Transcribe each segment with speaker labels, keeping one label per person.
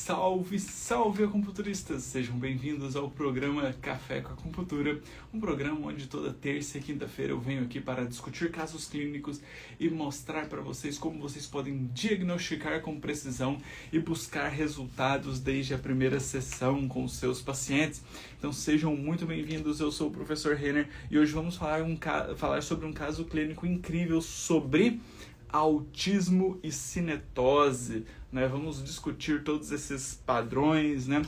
Speaker 1: Salve, salve acupunturistas! Sejam bem-vindos ao programa Café com Acupuntura, um programa onde toda terça e quinta-feira eu venho aqui para discutir casos clínicos e mostrar para vocês como vocês podem diagnosticar com precisão e buscar resultados desde a primeira sessão com os seus pacientes. Então sejam muito bem-vindos, eu sou o professor Renner e hoje vamos falar sobre um caso clínico incrível sobre autismo e cinetose, né? Vamos discutir todos esses padrões, né?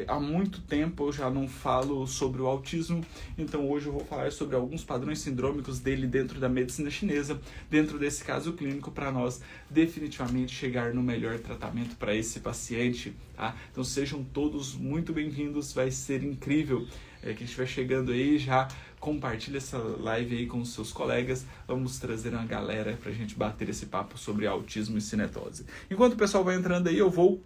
Speaker 1: Há muito tempo eu já não falo sobre o autismo, então hoje eu vou falar sobre alguns padrões sindrômicos dele dentro da medicina chinesa, dentro desse caso clínico, para nós definitivamente chegar no melhor tratamento para esse paciente, tá? Então sejam todos muito bem-vindos, vai ser incrível. Quem estiver chegando aí, já compartilha essa live aí com os seus colegas. Vamos trazer uma galera pra gente bater esse papo sobre autismo e cinetose. Enquanto o pessoal vai entrando aí, eu vou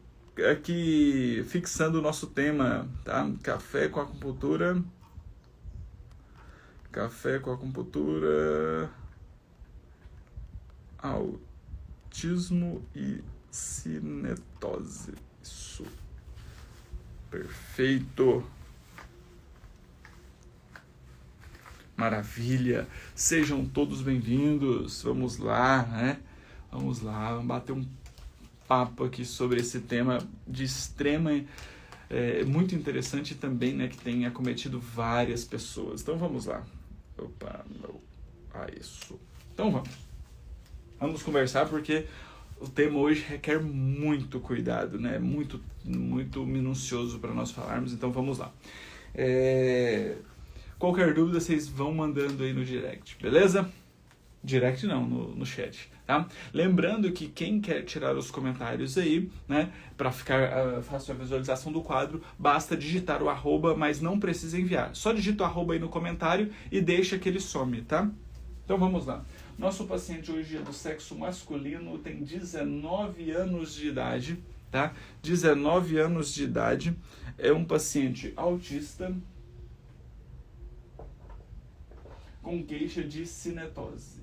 Speaker 1: aqui fixando o nosso tema, tá? Café com acupuntura. Café com acupuntura. Autismo e cinetose. Isso. Perfeito. Maravilha, sejam todos bem-vindos, vamos lá, né? Vamos bater um papo aqui sobre esse tema de muito interessante também, né? Que tem acometido várias pessoas. Então vamos lá. Isso. Então vamos conversar porque o tema hoje requer muito cuidado, né? Muito minucioso para nós falarmos, então vamos lá. Qualquer dúvida, vocês vão mandando aí no direct, beleza? Direct não, no chat, tá? Lembrando que quem quer tirar os comentários aí, né, para ficar fácil a visualização do quadro, basta digitar o arroba, mas não precisa enviar. Só digita o arroba aí no comentário e deixa que ele some, tá? Então vamos lá. Nosso paciente hoje é do sexo masculino, tem 19 anos de idade, tá? 19 anos de idade, é um paciente autista, com queixa de cinetose.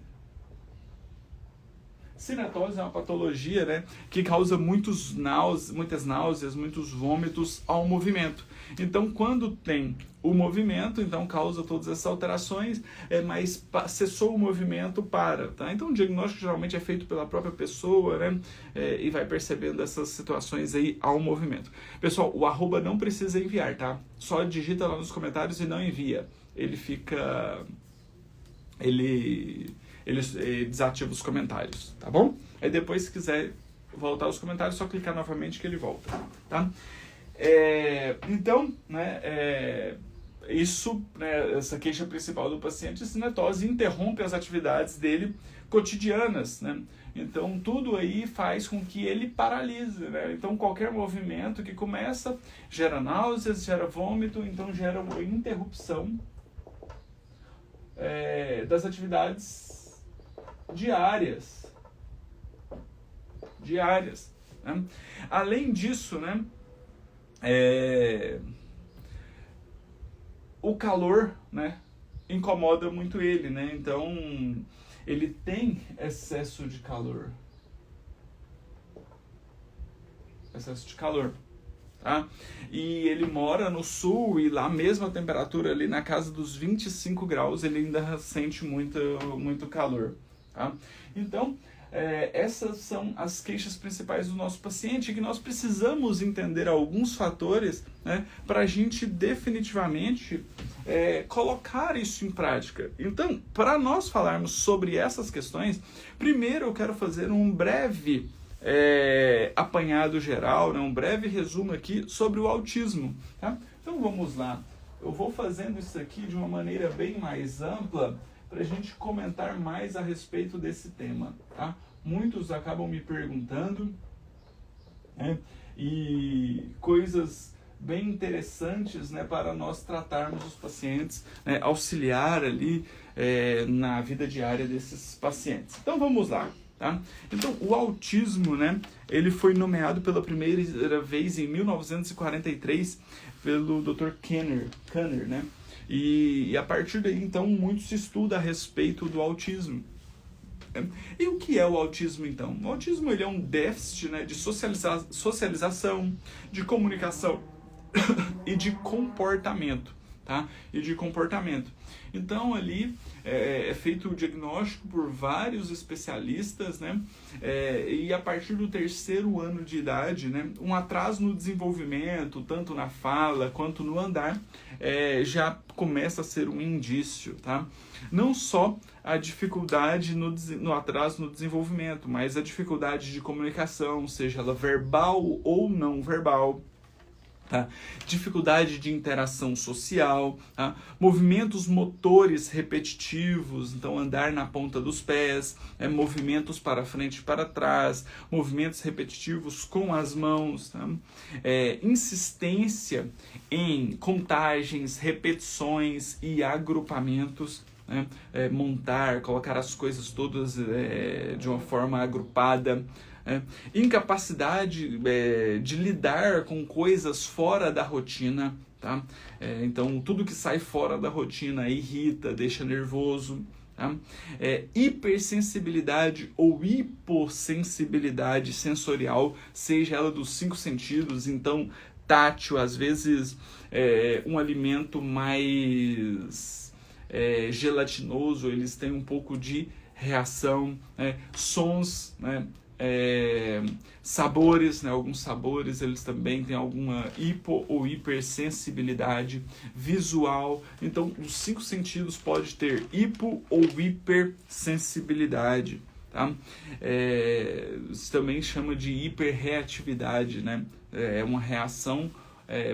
Speaker 1: Cinetose é uma patologia, né, que causa muitas náuseas, muitos vômitos ao movimento. Então, quando tem o movimento, então causa todas essas alterações, mas cessou o movimento, tá? Então, o diagnóstico geralmente é feito pela própria pessoa, né, e vai percebendo essas situações aí ao movimento. Pessoal, o arroba não precisa enviar, tá? Só digita lá nos comentários e não envia. Ele desativa os comentários, tá bom? Aí depois, se quiser voltar os comentários, é só clicar novamente que ele volta, tá? Então, né, essa queixa principal do paciente, cinetose, interrompe as atividades dele cotidianas, né? Então, tudo aí faz com que ele paralise, né? Então, qualquer movimento que começa gera náuseas, gera vômito, então gera uma interrupção das atividades diárias, né? Além disso, né, o calor, né, incomoda muito ele, né? Então ele tem excesso de calor, tá? E ele mora no sul e lá mesmo a temperatura ali na casa dos 25 graus, ele ainda sente muito calor, tá? Então, essas são as queixas principais do nosso paciente, que nós precisamos entender alguns fatores, né, para a gente definitivamente colocar isso em prática. Então, para nós falarmos sobre essas questões, primeiro eu quero fazer um breve apanhado geral, né, um breve resumo aqui sobre o autismo, tá? Então vamos lá, eu vou fazendo isso aqui de uma maneira bem mais ampla para a gente comentar mais a respeito desse tema, tá? Muitos acabam me perguntando, né, e coisas bem interessantes, né, para nós tratarmos os pacientes, né, auxiliar ali na vida diária desses pacientes. Então vamos lá. Tá? Então, o autismo, né, ele foi nomeado pela primeira vez em 1943 pelo Dr. Kanner, né? E a partir daí, então, muito se estuda a respeito do autismo. E o que é o autismo, então? O autismo ele é um déficit, né, de socialização, de comunicação e de comportamento, tá? E de comportamento. Então, ali é feito o diagnóstico por vários especialistas, né? E a partir do 3º ano de idade, né, um atraso no desenvolvimento, tanto na fala quanto no andar, já começa a ser um indício, tá? Não só a dificuldade no atraso no desenvolvimento, mas a dificuldade de comunicação, seja ela verbal ou não verbal. Tá? Dificuldade de interação social, tá? Movimentos motores repetitivos, então andar na ponta dos pés, movimentos para frente e para trás, movimentos repetitivos com as mãos, tá? Insistência em contagens, repetições e agrupamentos, né? Montar, colocar as coisas todas de uma forma agrupada. Incapacidade de lidar com coisas fora da rotina, tá? Então, tudo que sai fora da rotina irrita, deixa nervoso. Tá? Hipersensibilidade ou hipossensibilidade sensorial, seja ela dos 5 sentidos, então tátil, às vezes um alimento mais gelatinoso, eles têm um pouco de reação, sons, né? Sabores, né? Alguns sabores eles também têm alguma hipo ou hipersensibilidade visual. Então, os 5 sentidos pode ter hipo ou hipersensibilidade, tá? Isso também chama de hiperreatividade, né? É uma reação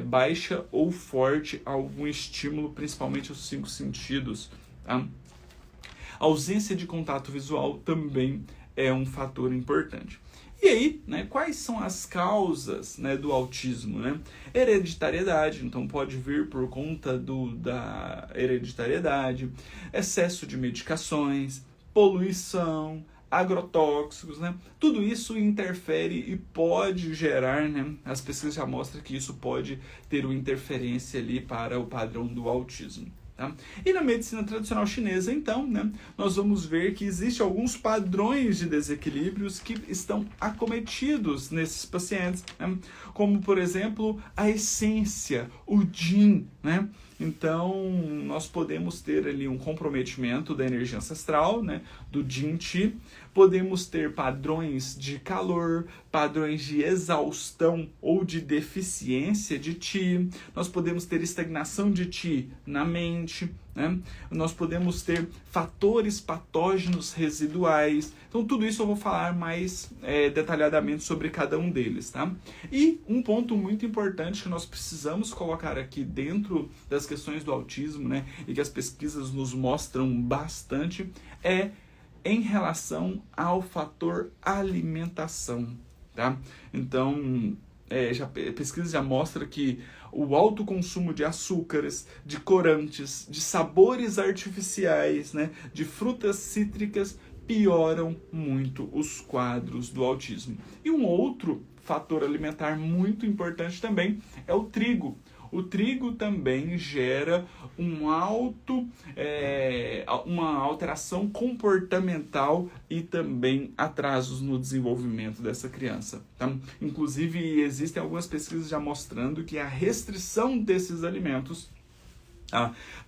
Speaker 1: baixa ou forte a algum estímulo, principalmente os 5 sentidos, tá? A ausência de contato visual também é um fator importante. E aí, né, quais são as causas, né, do autismo, né? Hereditariedade, então pode vir por conta da hereditariedade, excesso de medicações, poluição, agrotóxicos, né? Tudo isso interfere e pode gerar, né? As pesquisas já mostram que isso pode ter uma interferência ali para o padrão do autismo. Tá? E na medicina tradicional chinesa, então, né, nós vamos ver que existem alguns padrões de desequilíbrios que estão acometidos nesses pacientes, né? Como, por exemplo, a essência, o Jin, né? Então, nós podemos ter ali um comprometimento da energia ancestral, né, do Jin Qi, podemos ter padrões de calor, padrões de exaustão ou de deficiência de Qi, nós podemos ter estagnação de Qi na mente, né? Nós podemos ter fatores patógenos residuais. Então, tudo isso eu vou falar mais detalhadamente sobre cada um deles, tá? E um ponto muito importante que nós precisamos colocar aqui dentro das questões do autismo, né, e que as pesquisas nos mostram bastante, é em relação ao fator alimentação, tá? Então, pesquisa já mostra que o alto consumo de açúcares, de corantes, de sabores artificiais, né, de frutas cítricas pioram muito os quadros do autismo. E um outro fator alimentar muito importante também é o trigo. O trigo também gera uma alteração comportamental e também atrasos no desenvolvimento dessa criança. Tá? Inclusive, existem algumas pesquisas já mostrando que a restrição desses alimentos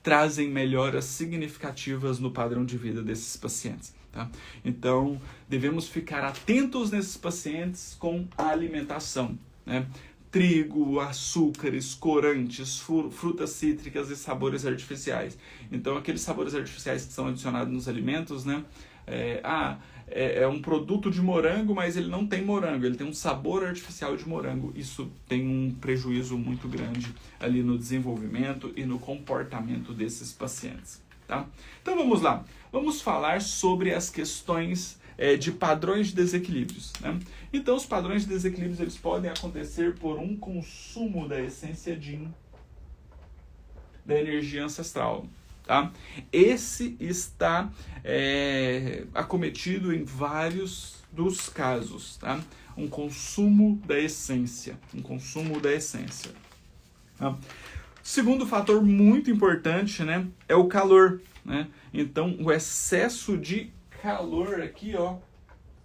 Speaker 1: trazem melhoras significativas no padrão de vida desses pacientes. Tá? Então, devemos ficar atentos nesses pacientes com a alimentação, né? Trigo, açúcares, corantes, frutas cítricas e sabores artificiais. Então, aqueles sabores artificiais que são adicionados nos alimentos, né? É um produto de morango, mas ele não tem morango, ele tem um sabor artificial de morango. Isso tem um prejuízo muito grande ali no desenvolvimento e no comportamento desses pacientes. Tá? Então, vamos lá. Vamos falar sobre as questões de padrões de desequilíbrios, né? Então, os padrões de desequilíbrios eles podem acontecer por um consumo da essência Jin, da energia ancestral. Tá? Esse está acometido em vários dos casos. Tá? Um consumo da essência. Tá? Segundo fator muito importante, né, é o calor. Né? Então, o excesso de calor aqui, ó,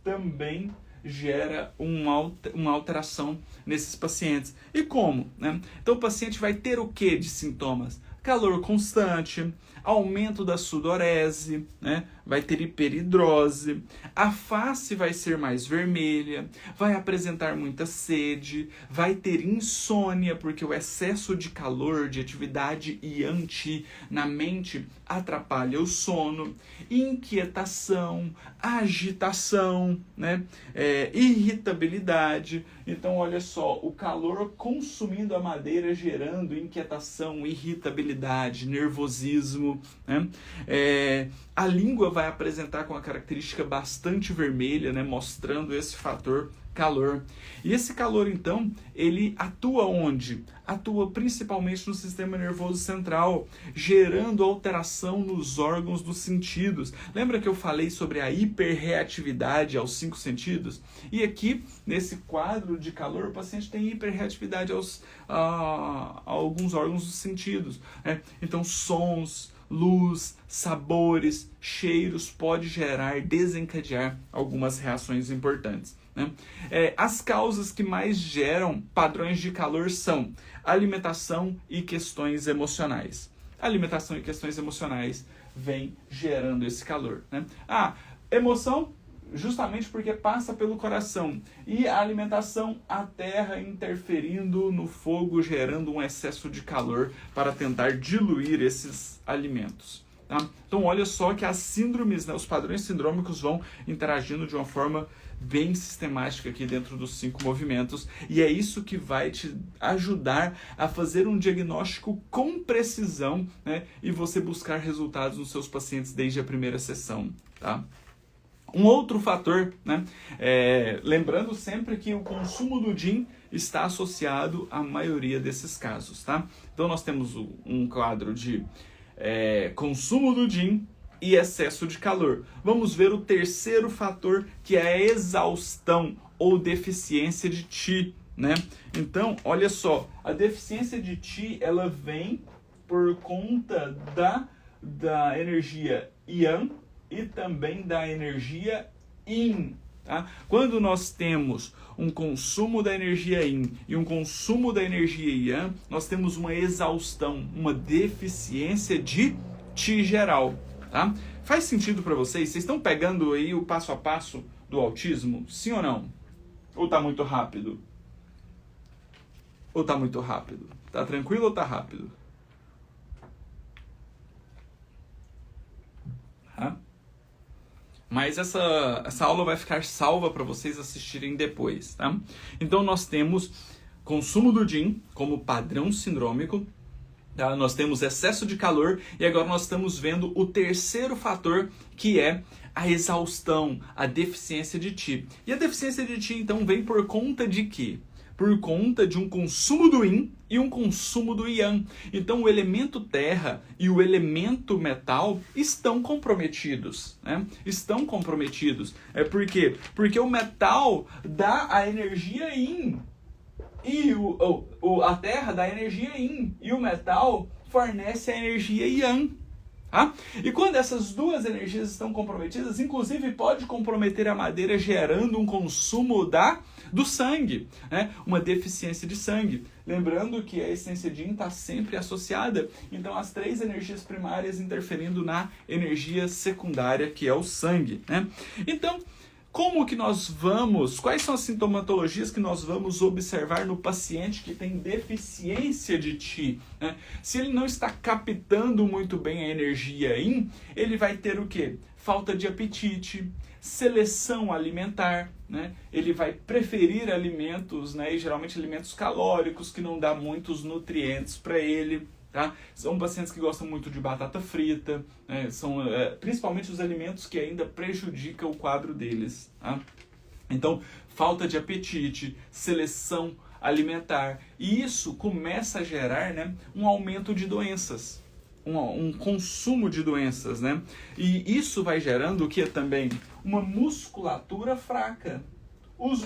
Speaker 1: também gera uma alteração nesses pacientes. E como, né? Então o paciente vai ter o que de sintomas? Calor constante, aumento da sudorese, né? Vai ter hiperidrose, a face vai ser mais vermelha, vai apresentar muita sede, vai ter insônia, porque o excesso de calor, de atividade Yang na mente atrapalha o sono, inquietação, agitação, né? Irritabilidade. Então, olha só, o calor consumindo a madeira, gerando inquietação, irritabilidade, nervosismo, né? A língua vai apresentar com a característica bastante vermelha, né, mostrando esse fator calor. E esse calor, então, ele atua onde? Atua principalmente no sistema nervoso central, gerando alteração nos órgãos dos sentidos. Lembra que eu falei sobre a hiperreatividade aos 5 sentidos? E aqui, nesse quadro de calor, o paciente tem hiperreatividade a alguns órgãos dos sentidos, né? Então, sons, luz, sabores, cheiros pode desencadear algumas reações importantes, né? As causas que mais geram padrões de calor são alimentação e questões emocionais. Alimentação e questões emocionais vem gerando esse calor, né? Emoção, justamente porque passa pelo coração. E a alimentação, a terra interferindo no fogo, gerando um excesso de calor para tentar diluir esses alimentos. Tá? Então olha só que as síndromes, né, os padrões sindrômicos vão interagindo de uma forma bem sistemática aqui dentro dos 5 movimentos. E é isso que vai te ajudar a fazer um diagnóstico com precisão, né, e você buscar resultados nos seus pacientes desde a primeira sessão. Tá? Um outro fator, né? Lembrando sempre que o consumo do Jin está associado à maioria desses casos, tá? Então nós temos um quadro de consumo do Jin e excesso de calor. Vamos ver o terceiro fator, que é a exaustão ou deficiência de Qi, né? Então, olha só, a deficiência de Qi, ela vem por conta da energia Yang e também da energia Yin. Tá? Quando nós temos um consumo da energia Yin e um consumo da energia Yang, nós temos uma exaustão, uma deficiência de Qi geral. Tá? Faz sentido para vocês? Vocês estão pegando aí o passo a passo do autismo? Sim ou não? Ou tá muito rápido? Ou tá muito rápido? Tá tranquilo ou tá rápido? Tá? Mas essa aula vai ficar salva para vocês assistirem depois, tá? Então nós temos consumo do Jin como padrão sindrômico, tá? Nós temos excesso de calor e agora nós estamos vendo o terceiro fator, que é a exaustão, a deficiência de Qi. E a deficiência de Qi então vem por conta de quê? Por conta de um consumo do Yin e um consumo do Yang. Então o elemento terra e o elemento metal estão comprometidos, né? Estão comprometidos. Por quê? Porque o metal dá a energia Yin e a terra dá a energia Yin e o metal fornece a energia Yang. Tá? E quando essas duas energias estão comprometidas, inclusive pode comprometer a madeira, gerando um consumo do sangue, né? Uma deficiência de sangue. Lembrando que a essência Jin está sempre associada, então as 3 energias primárias interferindo na energia secundária, que é o sangue, né? Então, como que quais são as sintomatologias que nós vamos observar no paciente que tem deficiência de Qi, né? Se ele não está captando muito bem a energia Yin, ele vai ter o quê? Falta de apetite, seleção alimentar, né? Ele vai preferir alimentos, né? E geralmente alimentos calóricos, que não dá muitos nutrientes para ele. Tá? São pacientes que gostam muito de batata frita, né? São principalmente os alimentos que ainda prejudicam o quadro deles. Tá? Então, falta de apetite, seleção alimentar. E isso começa a gerar, né, um aumento de doenças, um consumo de doenças. Né? E isso vai gerando o que também? Uma musculatura fraca. Os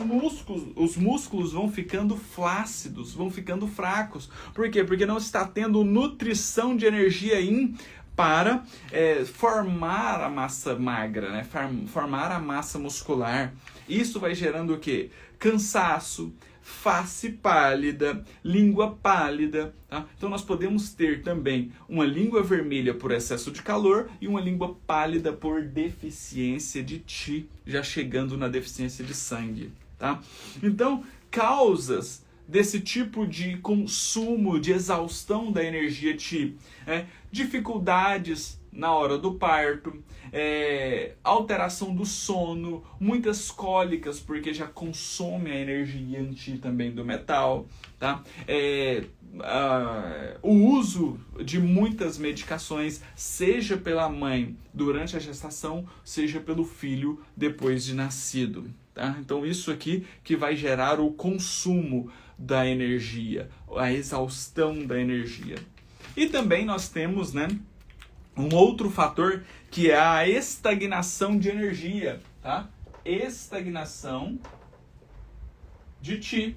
Speaker 1: músculos vão ficando flácidos, vão ficando fracos. Por quê? Porque não está tendo nutrição de energia Yin para formar a massa magra, né? Formar a massa muscular. Isso vai gerando o quê? Cansaço, face pálida, língua pálida. Tá? Então nós podemos ter também uma língua vermelha por excesso de calor e uma língua pálida por deficiência de Qi, já chegando na deficiência de sangue. Tá? Então, causas desse tipo de consumo, de exaustão da energia Qi, dificuldades na hora do parto, alteração do sono, muitas cólicas, porque já consome a energia Qi também do metal, tá? O uso de muitas medicações, seja pela mãe durante a gestação, seja pelo filho depois de nascido. Tá? Então isso aqui que vai gerar o consumo da energia, a exaustão da energia. E também nós temos, né, um outro fator que é a estagnação de energia, tá? Estagnação de Qi.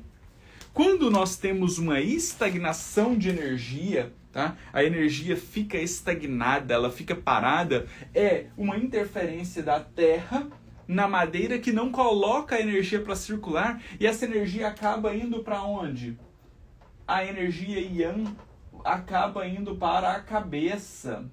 Speaker 1: Quando nós temos uma estagnação de energia, tá? A energia fica estagnada, ela fica parada, é uma interferência da Terra na madeira que não coloca a energia para circular e essa energia acaba indo para onde? A energia Yang acaba indo para a cabeça,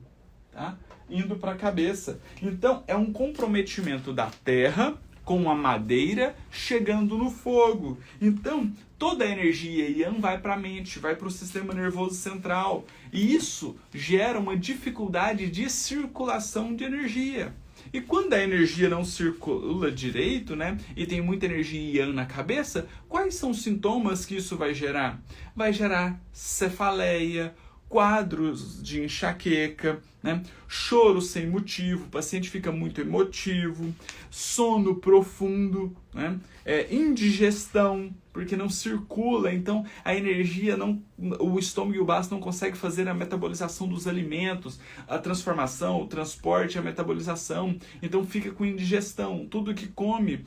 Speaker 1: tá? Indo para a cabeça. Então, é um comprometimento da terra com a madeira chegando no fogo. Então, toda a energia Yang vai para a mente, vai para o sistema nervoso central. E isso gera uma dificuldade de circulação de energia. E quando a energia não circula direito, né, e tem muita energia Yang na cabeça, quais são os sintomas que isso vai gerar? Vai gerar cefaleia, quadros de enxaqueca, né, choro sem motivo, o paciente fica muito emotivo, sono profundo, né, indigestão, porque não circula, então a energia não, o estômago e o baço não conseguem fazer a metabolização dos alimentos, a transformação, o transporte, a metabolização, então fica com indigestão, tudo que come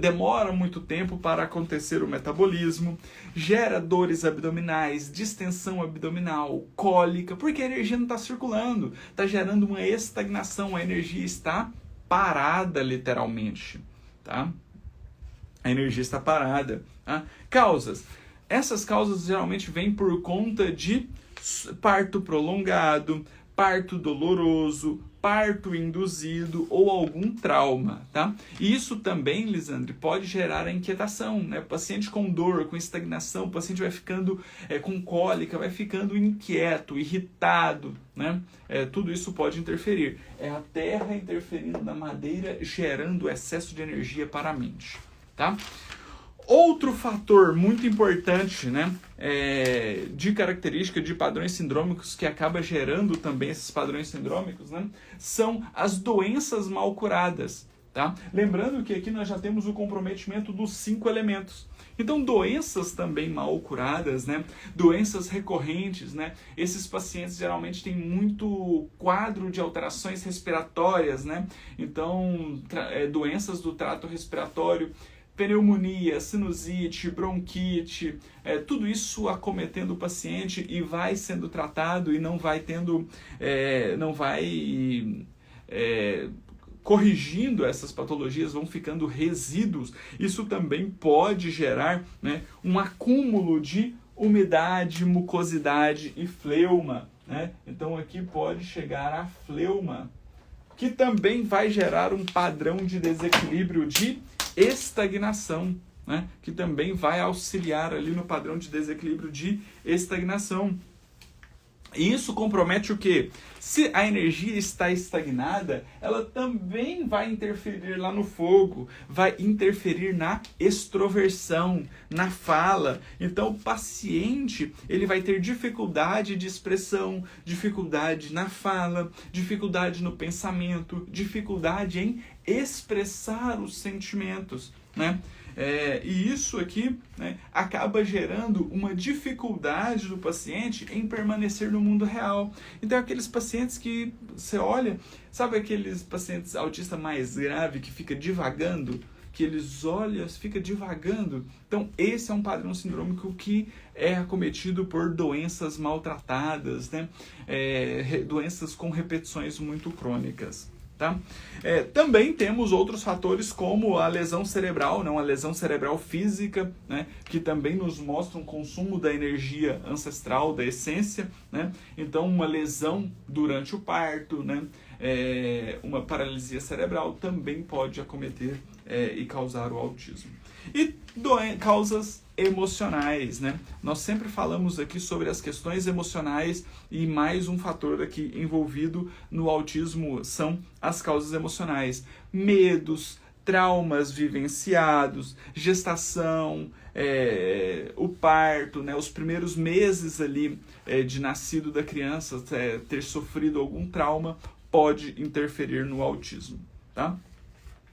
Speaker 1: demora muito tempo para acontecer o metabolismo, gera dores abdominais, distensão abdominal, cólica, porque a energia não está circulando, está gerando uma estagnação, a energia está parada literalmente, tá? A energia está parada. Tá? Causas. Essas causas geralmente vêm por conta de parto prolongado, parto doloroso, parto induzido ou algum trauma. Tá? E isso também, Lisandre, pode gerar a inquietação. Né? O paciente com dor, com estagnação, o paciente vai ficando com cólica, vai ficando inquieto, irritado. Né? Tudo isso pode interferir. É a terra interferindo na madeira, gerando excesso de energia para a mente. Tá? Outro fator muito importante, né, de característica de padrões sindrômicos que acaba gerando também esses padrões sindrômicos, né, são as doenças mal curadas. Tá? Lembrando que aqui nós já temos o comprometimento dos 5 elementos. Então, doenças também mal curadas, né? Doenças recorrentes, né? Esses pacientes geralmente têm muito quadro de alterações respiratórias, né? Então, doenças do trato respiratório, pneumonia, sinusite, bronquite, tudo isso acometendo o paciente e vai sendo tratado e não vai tendo, corrigindo essas patologias, vão ficando resíduos. Isso também pode gerar, né, um acúmulo de umidade, mucosidade e fleuma. Né? Então aqui pode chegar a fleuma, que também vai gerar um padrão de desequilíbrio de estagnação, né? Que também vai auxiliar ali no padrão de desequilíbrio de estagnação. E isso compromete o quê? Se a energia está estagnada, ela também vai interferir lá no fogo, vai interferir na extroversão, na fala. Então o paciente ele vai ter dificuldade de expressão, dificuldade na fala, dificuldade no pensamento, dificuldade em expressar os sentimentos, né? E isso aqui, né, acaba gerando uma dificuldade do paciente em permanecer no mundo real. Então, aqueles pacientes que você olha, sabe aqueles pacientes autistas mais graves que fica divagando, que eles olham, fica divagando. Então, esse é um padrão sindrômico que é acometido por doenças maltratadas, né? Doenças com repetições muito crônicas. Tá? Também temos outros fatores como a lesão cerebral, não? A lesão cerebral física, né? Que também nos mostra um consumo da energia ancestral, da essência, né? Então, uma lesão durante o parto, né? Uma paralisia cerebral também pode acometer e causar o autismo. E causas emocionais, né? Nós sempre falamos aqui sobre as questões emocionais e mais um fator aqui envolvido no autismo são as causas emocionais. Medos, traumas vivenciados, gestação, o parto, né? Os primeiros meses ali de nascido da criança, ter sofrido algum trauma pode interferir no autismo, tá?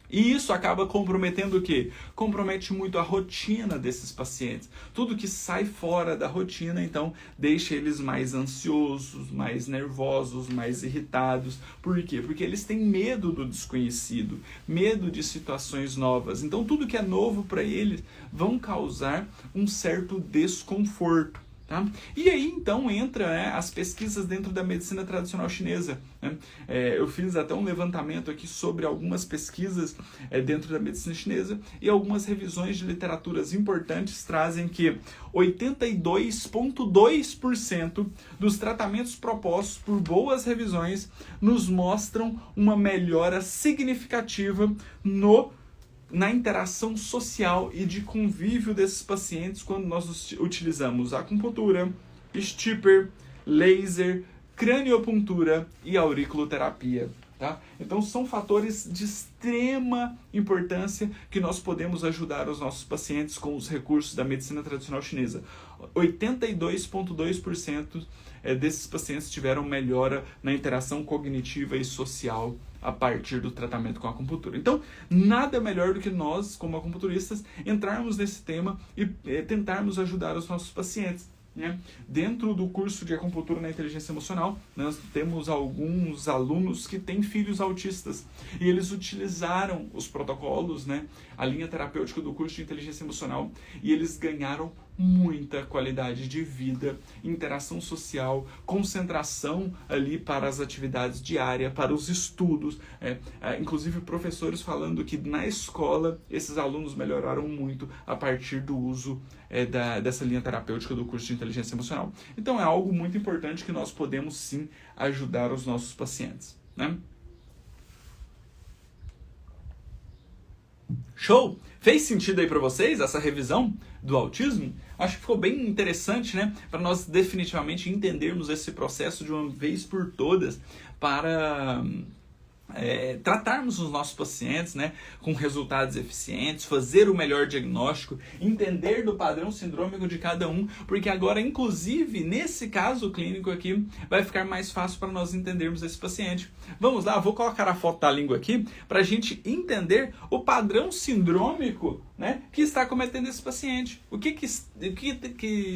Speaker 1: E isso acaba comprometendo o quê? Compromete muito a rotina desses pacientes. Tudo que sai fora da rotina, então, deixa eles mais ansiosos, mais nervosos, mais irritados. Por quê? Porque eles têm medo do desconhecido, medo de situações novas. Então, tudo que é novo para eles vão causar um certo desconforto. Tá? E aí, então, entra, né, as pesquisas dentro da medicina tradicional chinesa. Né? Eu fiz até um levantamento aqui sobre algumas pesquisas dentro da medicina chinesa e algumas revisões de literaturas importantes trazem que 82,2% dos tratamentos propostos por boas revisões nos mostram uma melhora significativa na interação social e de convívio desses pacientes quando nós utilizamos acupuntura, stipper, laser, craniopuntura e auriculoterapia. Tá? Então são fatores de extrema importância que nós podemos ajudar os nossos pacientes com os recursos da medicina tradicional chinesa. 82,2% desses pacientes tiveram melhora na interação cognitiva e social a partir do tratamento com a acupuntura. Então, nada melhor do que nós, como acupunturistas, entrarmos nesse tema e tentarmos ajudar os nossos pacientes. Né? Dentro do curso de acupuntura na inteligência emocional, nós temos alguns alunos que têm filhos autistas e eles utilizaram os protocolos, né, a linha terapêutica do curso de inteligência emocional e eles ganharam muita qualidade de vida, interação social, concentração ali para as atividades diárias, para os estudos, inclusive professores falando que na escola esses alunos melhoraram muito a partir do uso dessa linha terapêutica do curso de inteligência emocional. Então é algo muito importante que nós podemos sim ajudar os nossos pacientes, né? Show! Fez sentido aí para vocês essa revisão do autismo? Acho que ficou bem interessante, né? Para nós definitivamente entendermos esse processo de uma vez por todas para tratarmos os nossos pacientes, né, com resultados eficientes, fazer o melhor diagnóstico, entender do padrão sindrômico de cada um, porque agora, inclusive, nesse caso clínico aqui, vai ficar mais fácil para nós entendermos esse paciente. Vamos lá, vou colocar a foto da língua aqui para a gente entender o padrão sindrômico, né, que está acometendo esse paciente. O que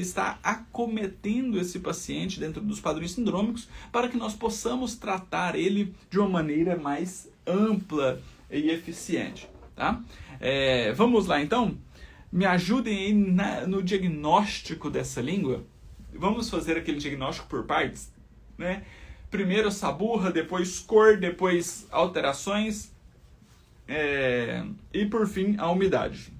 Speaker 1: está acometendo esse paciente dentro dos padrões sindrômicos para que nós possamos tratar ele de uma maneira mais ampla e eficiente, tá? Vamos lá então? Me ajudem aí no diagnóstico dessa língua. Vamos fazer aquele diagnóstico por partes, né? Primeiro a saburra, depois cor, depois alterações e por fim a umidade.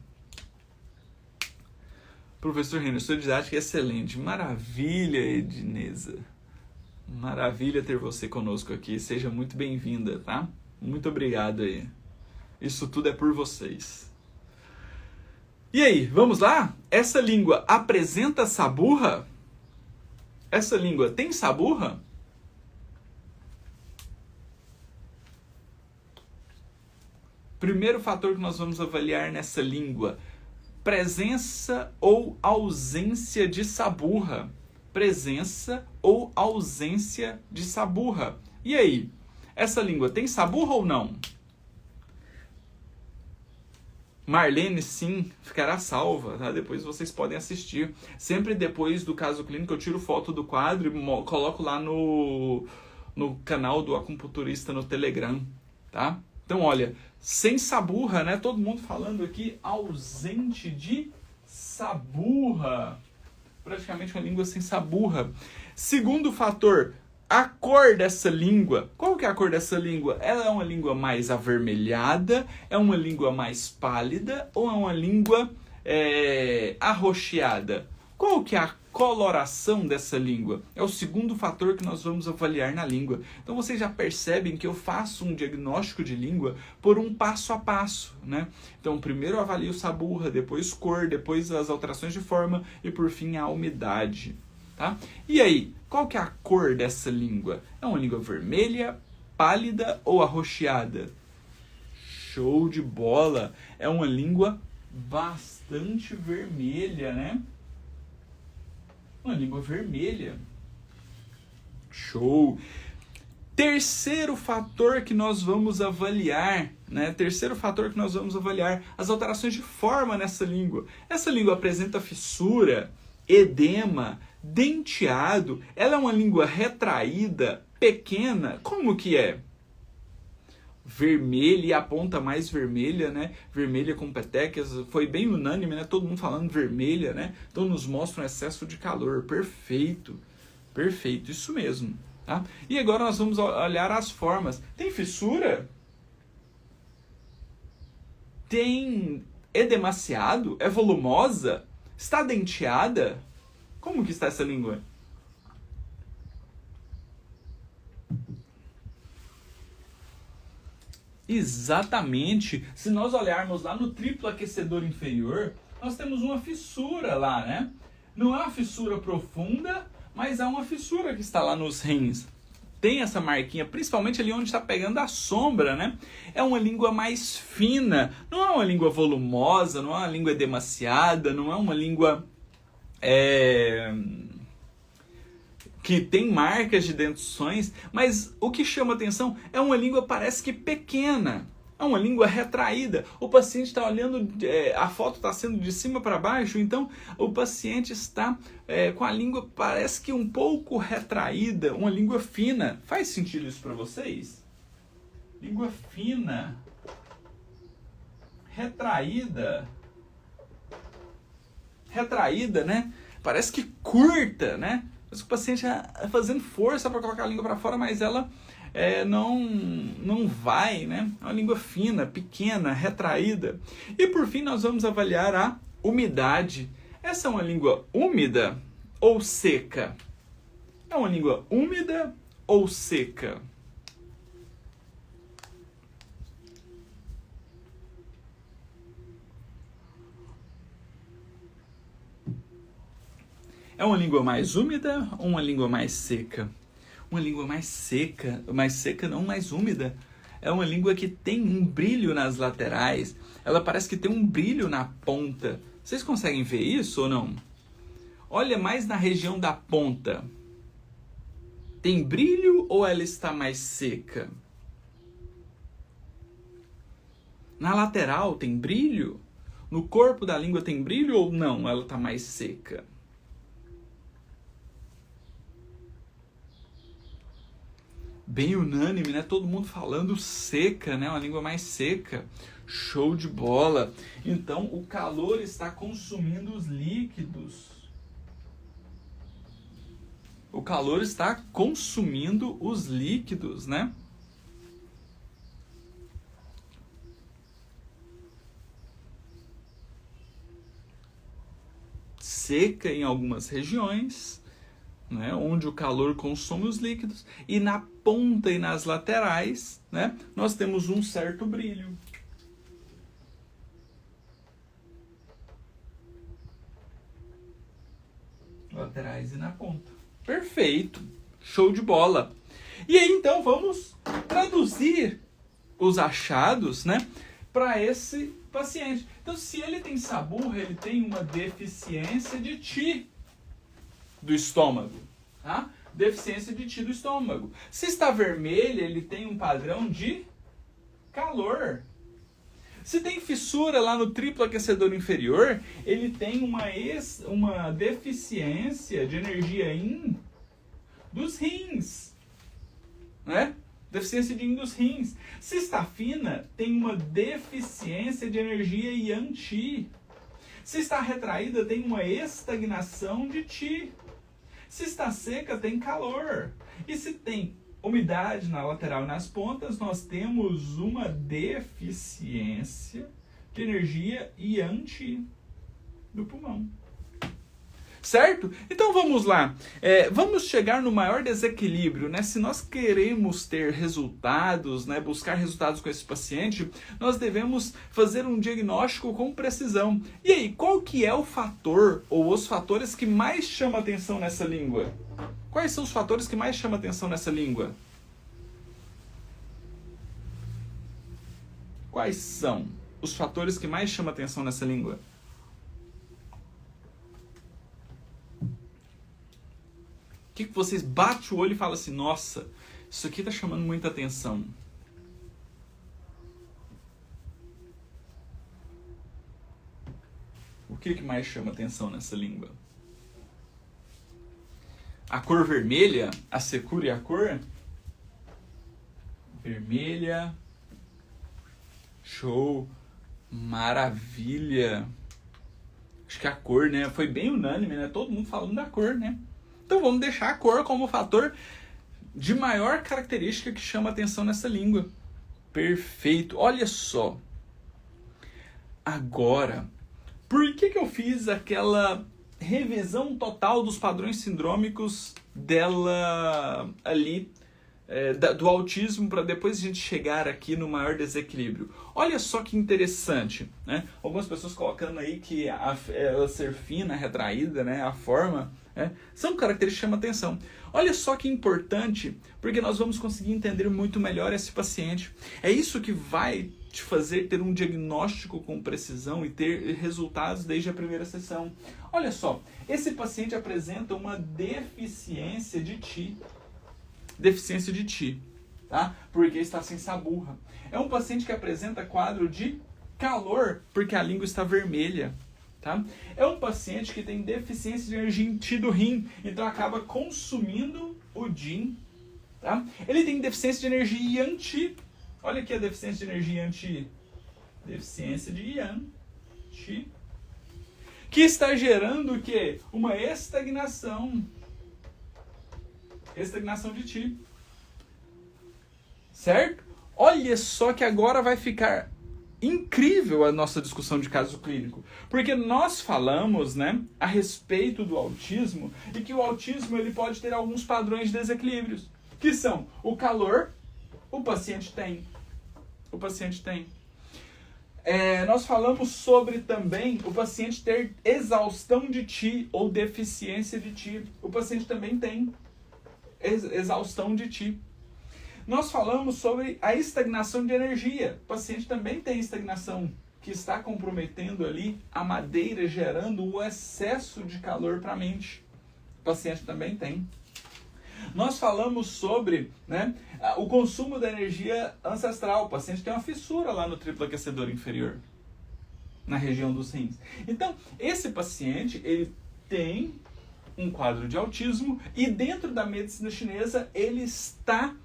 Speaker 1: Professor Renner, sua didática é excelente. Maravilha, Edneza. Maravilha ter você conosco aqui. Seja muito bem-vinda, tá? Muito obrigado aí. Isso tudo é por vocês. E aí, vamos lá? Essa língua apresenta saburra? Essa língua tem saburra? Primeiro fator que nós vamos avaliar nessa língua: presença ou ausência de saburra. Presença ou ausência de saburra. E aí? Essa língua tem saburra ou não? Marlene, sim, ficará salva, tá? Depois vocês podem assistir. Sempre depois do caso clínico eu tiro foto do quadro e coloco lá no canal do acupunturista no Telegram, tá? Então, olha, sem saburra, né? Todo mundo falando aqui ausente de saburra. Praticamente uma língua sem saburra. Segundo fator, a cor dessa língua. Qual que é a cor dessa língua? Ela é uma língua mais avermelhada? É uma língua mais pálida? Ou é uma língua arroxeada? Qual que é a coloração dessa língua? É o segundo fator que nós vamos avaliar na língua. Então vocês já percebem que eu faço um diagnóstico de língua por um passo a passo, né? Então primeiro eu avalio saburra, depois cor, depois as alterações de forma e por fim a umidade, tá? E aí, qual que é a cor dessa língua? É uma língua vermelha, pálida ou arroxeada? Show de bola! É uma língua bastante vermelha, né? Uma língua vermelha. Show! Terceiro fator que nós vamos avaliar, né? Terceiro fator que nós vamos avaliar, as alterações de forma nessa língua. Essa língua apresenta fissura, edema, denteado. Ela é uma língua retraída, pequena. Como que é? Vermelha e a ponta mais vermelha, né? Vermelha com petecas, foi bem unânime, né? Todo mundo falando vermelha, né? Então nos mostra um excesso de calor. Perfeito, perfeito, isso mesmo, tá? E agora nós vamos olhar as formas. Tem fissura? Tem edemaciado? É volumosa? Está denteada? Como que está essa língua? Exatamente. Se nós olharmos lá no triplo aquecedor inferior, nós temos uma fissura lá, né? Não é uma fissura profunda, mas é uma fissura que está lá nos rins. Tem essa marquinha, principalmente ali onde está pegando a sombra, né? É uma língua mais fina, não é uma língua volumosa, não é uma língua edemaciada, não é uma língua que tem marcas de dentições, mas o que chama atenção é uma língua parece que pequena, é uma língua retraída. O paciente está olhando, a foto está sendo de cima para baixo, então o paciente está com a língua parece que um pouco retraída, uma língua fina. Faz sentido isso para vocês? Língua fina, retraída, né? Parece que curta, né? Mas o paciente está fazendo força para colocar a língua para fora, mas ela não vai, né? É uma língua fina, pequena, retraída. E por fim nós vamos avaliar a umidade. Essa é uma língua úmida ou seca? É uma língua úmida ou seca? É uma língua mais úmida ou uma língua mais seca? Uma língua mais seca não mais úmida. É uma língua que tem um brilho nas laterais. Ela parece que tem um brilho na ponta. Vocês conseguem ver isso ou não? Olha mais na região da ponta. Tem brilho ou ela está mais seca? Na lateral tem brilho? No corpo da língua tem brilho ou não? Ela está mais seca? Bem unânime, né? Todo mundo falando seca, né? Uma língua mais seca. Show de bola! Então, o calor está consumindo os líquidos. O calor está consumindo os líquidos, né? Seca em algumas regiões, né, onde o calor consome os líquidos, e na ponta e nas laterais, né, nós temos um certo brilho. Laterais e na ponta. Perfeito! Show de bola! E aí, então, vamos traduzir os achados, né, para esse paciente. Então, se ele tem saburra, ele tem uma deficiência de Ti do estômago, tá? Deficiência de Ti do estômago. Se está vermelho, ele tem um padrão de calor. Se tem fissura lá no triplo aquecedor inferior, ele tem uma deficiência de energia dos rins, né? deficiência de yin dos rins. Cistafina tem uma deficiência de energia yang-qi. Se está retraída, tem uma estagnação de Qi. Se está seca, tem calor. E se tem umidade na lateral e nas pontas, nós temos uma deficiência de energia Yang-Qi do pulmão. Certo? Então vamos lá. Vamos chegar no maior desequilíbrio, né? Se nós queremos ter resultados, né, buscar resultados com esse paciente, nós devemos fazer um diagnóstico com precisão. E aí, qual que é o fator ou os fatores que mais chamam a atenção nessa língua? Quais são os fatores que mais chamam a atenção nessa língua? Quais são os fatores que mais chamam a atenção nessa língua? O que vocês batem o olho e falam assim, nossa, isso aqui está chamando muita atenção? O que mais chama atenção nessa língua? A cor vermelha, a secura e a cor? Vermelha. Show. Maravilha. Acho que a cor, né? Foi bem unânime, né? Todo mundo falando da cor, né? Então vamos deixar a cor como o fator de maior característica que chama atenção nessa língua. Perfeito. Olha só. Agora, por que eu fiz aquela revisão total dos padrões sindrômicos dela ali, do autismo, para depois a gente chegar aqui no maior desequilíbrio? Olha só que interessante, né? Algumas pessoas colocando aí que ela ser fina, retraída, né? A forma, são características que chamam atenção. Olha só que importante, porque nós vamos conseguir entender muito melhor esse paciente. É isso que vai te fazer ter um diagnóstico com precisão e ter resultados desde a primeira sessão. Olha só, esse paciente apresenta uma deficiência de Qi. Deficiência de Qi, tá? Porque está sem saburra. É um paciente que apresenta quadro de calor, porque a língua está vermelha, tá? É um paciente que tem deficiência de energia em Qi do rim, então acaba consumindo o Jin, tá? Ele tem deficiência de energia Yang-Qi. Olha aqui a deficiência de energia Yang-Qi. Deficiência de Yang-Qi. Que está gerando o quê? Uma estagnação. Estagnação de Qi. Certo? Olha só que agora vai ficar incrível a nossa discussão de caso clínico. Porque nós falamos, né, a respeito do autismo e que o autismo ele pode ter alguns padrões de desequilíbrios. Que são o calor, o paciente tem. O paciente tem. Nós falamos sobre também o paciente ter exaustão de Qi ou deficiência de Qi. O paciente também tem exaustão de Qi. Nós falamos sobre a estagnação de energia. O paciente também tem estagnação, que está comprometendo ali a madeira, gerando o excesso de calor para a mente. O paciente também tem. Nós falamos sobre, né, o consumo da energia ancestral. O paciente tem uma fissura lá no triplo aquecedor inferior, na região dos rins. Então, esse paciente, ele tem um quadro de autismo e dentro da medicina chinesa ele está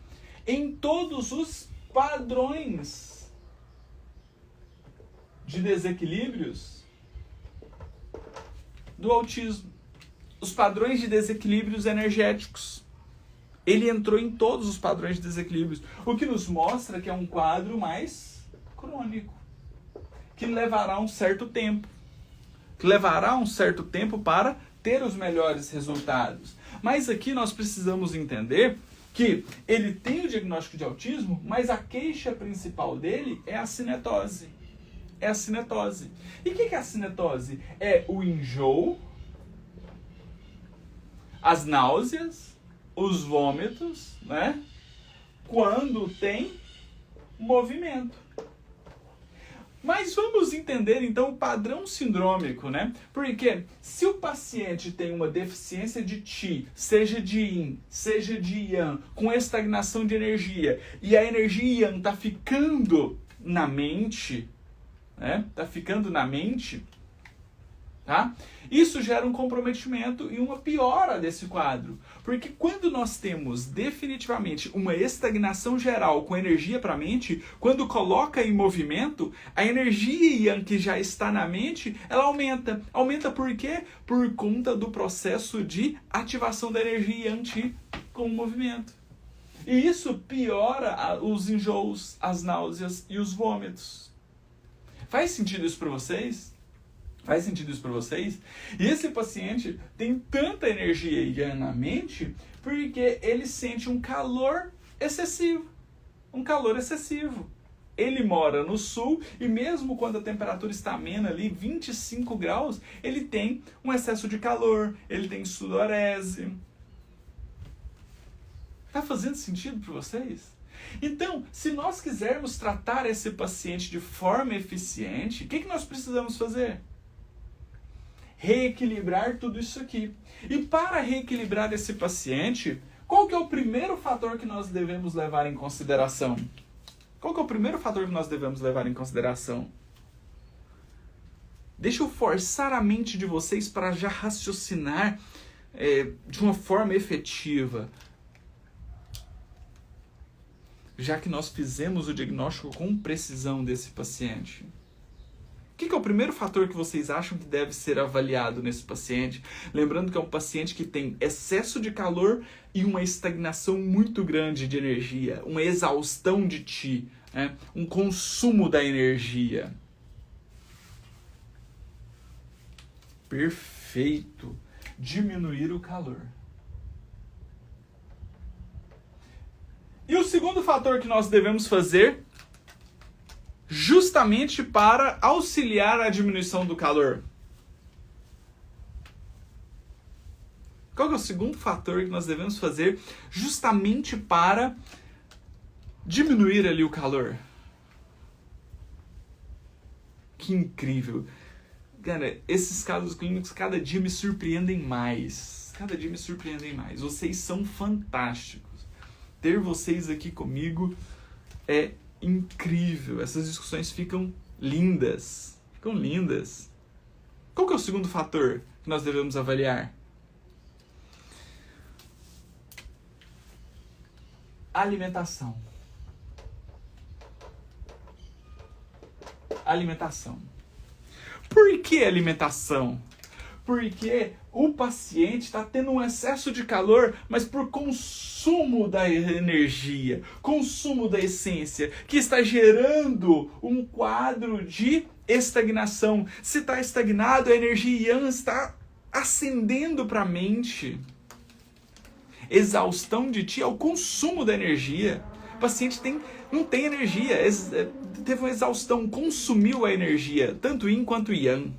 Speaker 1: em todos os padrões de desequilíbrios do autismo. Os padrões de desequilíbrios energéticos. Ele entrou em todos os padrões de desequilíbrios, o que nos mostra que é um quadro mais crônico, que levará um certo tempo. Que levará um certo tempo para ter os melhores resultados. Mas aqui nós precisamos entender que ele tem o diagnóstico de autismo, mas a queixa principal dele é a cinetose. É a cinetose. E o que é a cinetose? É o enjoo, as náuseas, os vômitos, né? Quando tem movimento. Mas vamos entender então o padrão sindrômico, né? Porque se o paciente tem uma deficiência de Qi, seja de Yin, seja de Yang, com estagnação de energia, e a energia Yang está ficando na mente, né? Está ficando na mente, Tá? Isso gera um comprometimento e uma piora desse quadro. Porque quando nós temos definitivamente uma estagnação geral com energia para a mente, quando coloca em movimento, a energia yang que já está na mente, ela aumenta. Aumenta por quê? Por conta do processo de ativação da energia yang chi com o movimento. E isso piora os enjoos, as náuseas e os vômitos. Faz sentido isso para vocês? Faz sentido isso para vocês? E esse paciente tem tanta energia yang na mente porque ele sente um calor excessivo. Um calor excessivo. Ele mora no sul e mesmo quando a temperatura está amena ali, 25 graus, ele tem um excesso de calor, ele tem sudorese. Tá fazendo sentido para vocês? Então, se nós quisermos tratar esse paciente de forma eficiente, o que nós precisamos fazer? Reequilibrar tudo isso aqui. E para reequilibrar esse paciente, qual que é o primeiro fator que nós devemos levar em consideração? Qual que é o primeiro fator que nós devemos levar em consideração? Deixa eu forçar a mente de vocês para já raciocinar de uma forma efetiva. Já que nós fizemos o diagnóstico com precisão desse paciente. O que é o primeiro fator que vocês acham que deve ser avaliado nesse paciente? Lembrando que é um paciente que tem excesso de calor e uma estagnação muito grande de energia, uma exaustão de Qi, né? Um consumo da energia. Perfeito. Diminuir o calor. E o segundo fator que nós devemos fazer justamente para auxiliar a diminuição do calor. Qual que é o segundo fator que nós devemos fazer justamente para diminuir ali o calor? Que incrível. Cara, esses casos clínicos cada dia me surpreendem mais. Cada dia me surpreendem mais. Vocês são fantásticos. Ter vocês aqui comigo é incrível. Essas discussões ficam lindas. Ficam lindas. Qual que é o segundo fator que nós devemos avaliar? Alimentação. Alimentação. Por que alimentação? Porque o paciente está tendo um excesso de calor, mas por consumo da energia, consumo da essência, que está gerando um quadro de estagnação. Se está estagnado, a energia yang está ascendendo para a mente. Exaustão de Qi é o consumo da energia. O paciente não tem energia, teve uma exaustão, consumiu a energia, tanto Yin quanto Yang.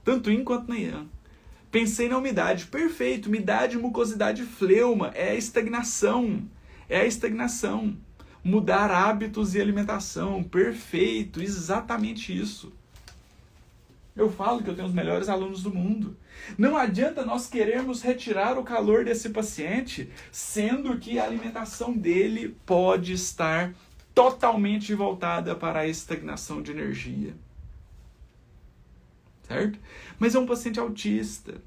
Speaker 1: Tanto Yin quanto Yang. Pensei na umidade, perfeito, umidade, mucosidade, fleuma, é a estagnação, Mudar hábitos e alimentação, perfeito, exatamente isso. Eu falo que eu tenho os melhores alunos do mundo. Não adianta nós querermos retirar o calor desse paciente, sendo que a alimentação dele pode estar totalmente voltada para a estagnação de energia. Certo? Mas é um paciente autista,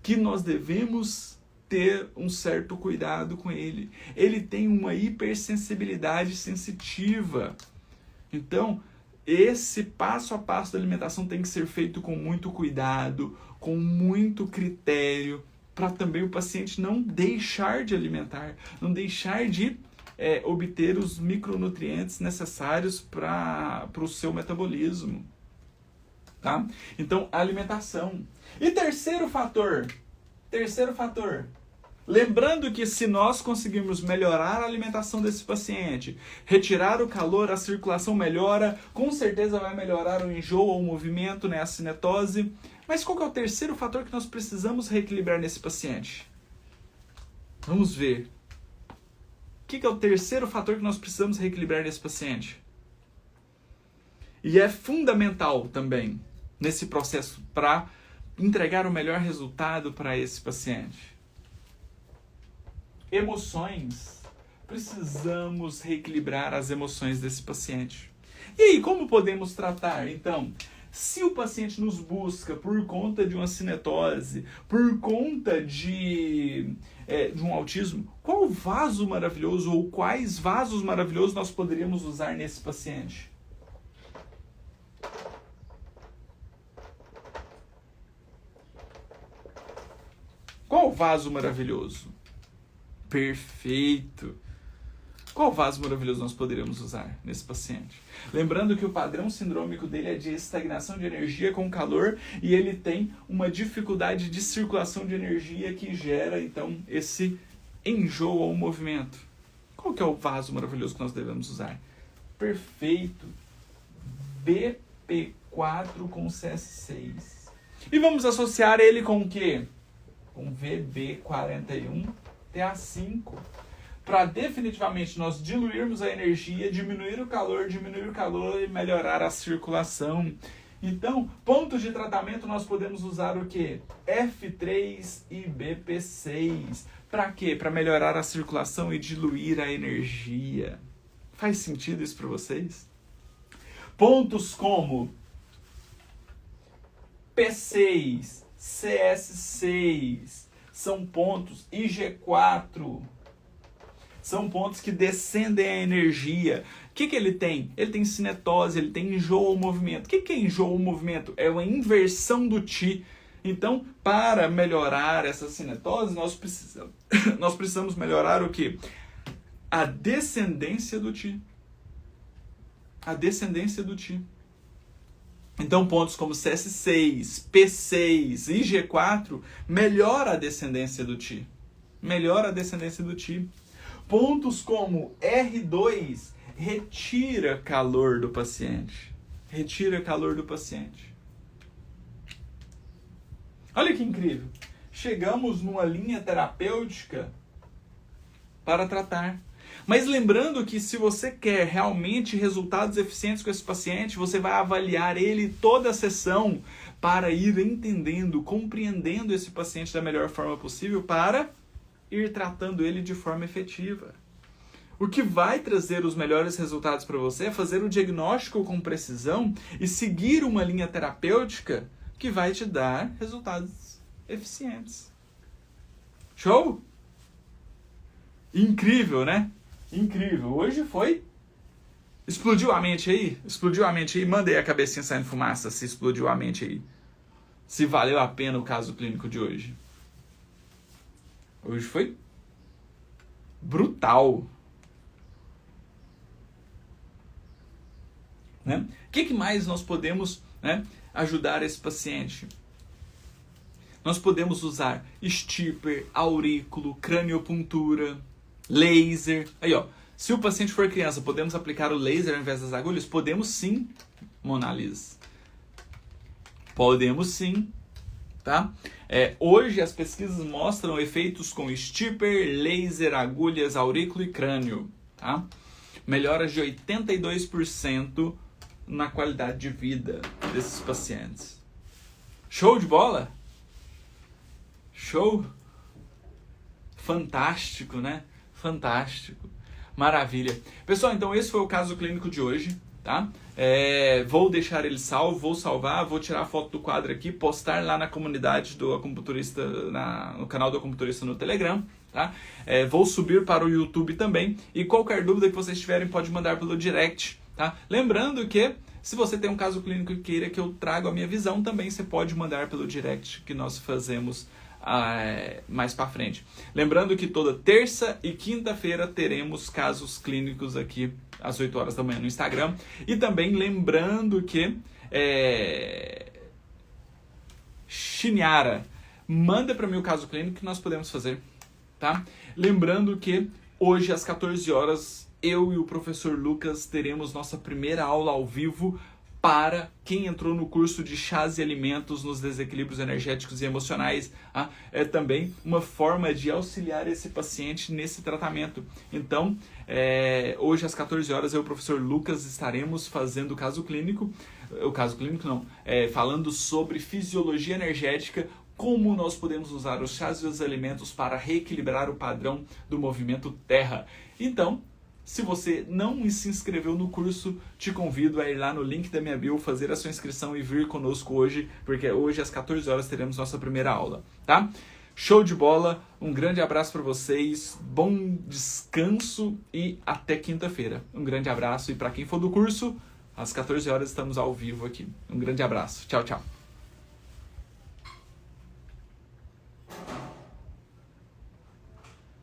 Speaker 1: que nós devemos ter um certo cuidado com ele. Ele tem uma hipersensibilidade sensitiva. Então, esse passo a passo da alimentação tem que ser feito com muito cuidado, com muito critério, para também o paciente não deixar de alimentar, não deixar de obter os micronutrientes necessários para o seu metabolismo. Tá? Então, alimentação. E terceiro fator. Lembrando que se nós conseguirmos melhorar a alimentação desse paciente, retirar o calor, a circulação melhora, com certeza vai melhorar o enjoo ou o movimento, né, a cinetose. Mas qual que é o terceiro fator que nós precisamos reequilibrar nesse paciente? Vamos ver. O que é o terceiro fator que nós precisamos reequilibrar nesse paciente? E é fundamental também nesse processo para entregar o melhor resultado para esse paciente. Emoções. Precisamos reequilibrar as emoções desse paciente. E aí, como podemos tratar? Então, Se o paciente nos busca por conta de uma cinetose, por conta de um autismo, qual vaso maravilhoso ou quais vasos maravilhosos nós poderíamos usar nesse paciente? Qual vaso maravilhoso? Perfeito! Qual vaso maravilhoso nós poderíamos usar nesse paciente? Lembrando que o padrão sindrômico dele é de estagnação de energia com calor e ele tem uma dificuldade de circulação de energia que gera, então, esse enjoo ao movimento. Qual que é o vaso maravilhoso que nós devemos usar? Perfeito! BP4 com CS6. E vamos associar ele com o quê? Com VB41TA5. Para definitivamente nós diluirmos a energia, diminuir o calor e melhorar a circulação. Então, pontos de tratamento nós podemos usar o quê? F3 e BP6. Para quê? Para melhorar a circulação e diluir a energia. Faz sentido isso para vocês? Pontos como P6, CS6, são pontos IG4. São pontos que descendem a energia. O que ele tem? Ele tem cinetose, ele tem enjoo ao movimento. O que é enjoo ao movimento? É uma inversão do Qi. Então, para melhorar essa cinetose, nós precisamos melhorar o quê? A descendência do Qi. A descendência do Qi. Então, pontos como CS6, P6 e G4 melhora a descendência do Qi. Melhora a descendência do Qi. Pontos como R2 retira calor do paciente. Retira calor do paciente. Olha que incrível. Chegamos numa linha terapêutica para tratar. Mas lembrando que se você quer realmente resultados eficientes com esse paciente, você vai avaliar ele toda a sessão para ir entendendo, compreendendo esse paciente da melhor forma possível para ir tratando ele de forma efetiva. O que vai trazer os melhores resultados para você é fazer o diagnóstico com precisão e seguir uma linha terapêutica que vai te dar resultados eficientes. Show? Incrível, né? Incrível. Hoje foi... Explodiu a mente aí? Explodiu a mente aí? Mandei a cabecinha saindo fumaça se explodiu a mente aí. Se valeu a pena o caso clínico de hoje. Hoje foi brutal. Né? O que mais nós podemos, né, ajudar esse paciente? Nós podemos usar stipper, aurículo, craniopuntura, laser. Aí, ó, se o paciente for criança, podemos aplicar o laser ao invés das agulhas? Podemos sim, Mona Lisa. Podemos sim. Tá? Hoje as pesquisas mostram efeitos com stipper, laser, agulhas, aurículo e crânio. Tá? Melhoras de 82% na qualidade de vida desses pacientes. Show de bola? Show? Fantástico, né? Fantástico. Maravilha. Pessoal, então esse foi o caso clínico de hoje. Tá? Vou deixar ele salvo, vou salvar, vou tirar a foto do quadro aqui, postar lá na comunidade do Acupunturista, no canal do Acupunturista no Telegram, tá? Vou subir para o YouTube também, e qualquer dúvida que vocês tiverem pode mandar pelo direct, tá? Lembrando que se você tem um caso clínico e queira que eu traga a minha visão, também você pode mandar pelo direct que nós fazemos mais para frente. Lembrando que toda terça e quinta-feira teremos casos clínicos aqui às 8 horas da manhã no Instagram. E também lembrando que Shinyara, manda para mim o caso clínico que nós podemos fazer, tá? Lembrando que hoje às 14 horas eu e o professor Lucas teremos nossa primeira aula ao vivo para quem entrou no curso de chás e alimentos nos desequilíbrios energéticos e emocionais. É também uma forma de auxiliar esse paciente nesse tratamento. Então, hoje às 14 horas eu e o professor Lucas estaremos fazendo o caso clínico não, falando sobre fisiologia energética, como nós podemos usar os chás e os alimentos para reequilibrar o padrão do movimento Terra. Então, Se você não se inscreveu no curso, te convido a ir lá no link da minha bio, fazer a sua inscrição e vir conosco hoje, porque hoje às 14 horas teremos nossa primeira aula, tá? Show de bola, um grande abraço para vocês, bom descanso e até quinta-feira. Um grande abraço e para quem for do curso, às 14 horas estamos ao vivo aqui. Um grande abraço, tchau, tchau.